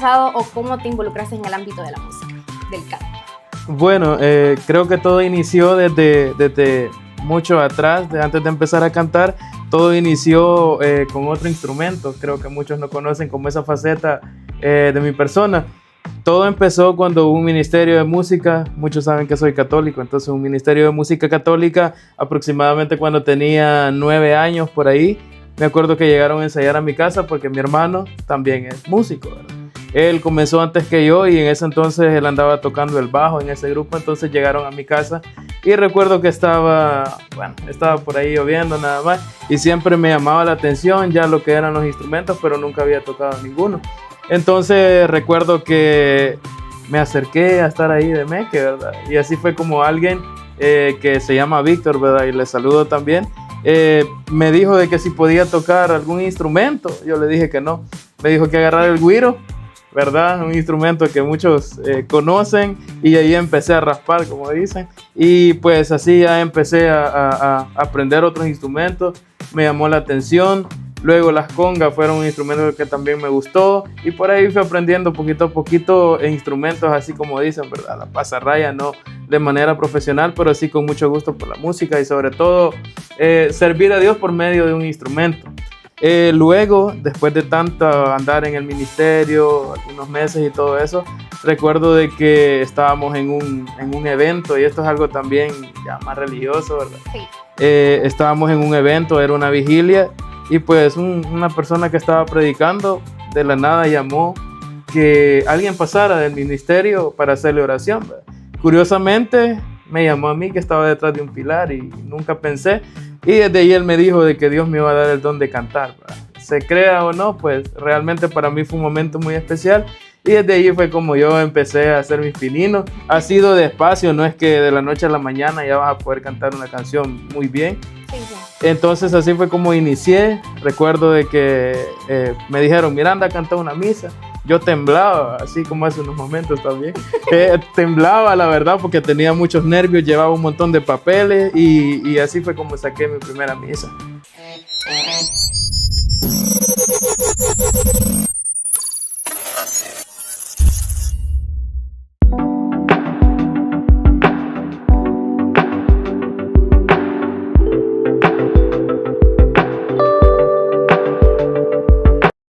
empezado o cómo te involucraste en el ámbito de la música, del canto? Bueno, creo que todo inició desde mucho atrás, antes de empezar a cantar. Todo inició con otro instrumento. Creo que muchos no conocen como esa faceta de mi persona. Todo empezó cuando hubo un ministerio de música. Muchos saben que soy católico, entonces un ministerio de música católica, aproximadamente cuando tenía 9 años por ahí. Me acuerdo que llegaron a ensayar a mi casa porque mi hermano también es músico, ¿verdad? Él comenzó antes que yo y en ese entonces él andaba tocando el bajo en ese grupo, entonces llegaron a mi casa y recuerdo que estaba por ahí lloviendo nada más y siempre me llamaba la atención ya lo que eran los instrumentos, pero nunca había tocado ninguno. Entonces recuerdo que me acerqué a estar ahí de meque, ¿verdad? Y así fue como alguien que se llama Víctor, ¿verdad? Y le saludo también. Me dijo de que si podía tocar algún instrumento. Yo le dije que no. Me dijo que agarrar el güiro, ¿verdad? Un instrumento que muchos conocen, y ahí empecé a raspar, como dicen, y pues así ya empecé a aprender otros instrumentos. Me llamó la atención. Luego las congas fueron un instrumento que también me gustó y por ahí fui aprendiendo poquito a poquito instrumentos así como dicen, ¿verdad? La pasarraya, no de manera profesional, pero sí con mucho gusto por la música y sobre todo servir a Dios por medio de un instrumento. Luego, después de tanto andar en el ministerio, algunos meses y todo eso, recuerdo de que estábamos en un evento, y esto es algo también ya más religioso, ¿verdad? Sí. Estábamos en un evento, era una vigilia, y pues una persona que estaba predicando de la nada llamó que alguien pasara del ministerio para hacerle oración, ¿verdad? Curiosamente me llamó a mí, que estaba detrás de un pilar, y nunca pensé. Y desde ahí él me dijo de que Dios me iba a dar el don de cantar, ¿verdad? Se crea o no, pues realmente para mí fue un momento muy especial. Y desde ahí fue como yo empecé a hacer mis pininos. Ha sido despacio, no es que de la noche a la mañana ya vas a poder cantar una canción muy bien. Sí, sí. Entonces así fue como inicié. Recuerdo de que me dijeron, mira, anda a cantar una misa. Yo temblaba, así como hace unos momentos también. Temblaba, la verdad, porque tenía muchos nervios, llevaba un montón de papeles y así fue como saqué mi primera misa.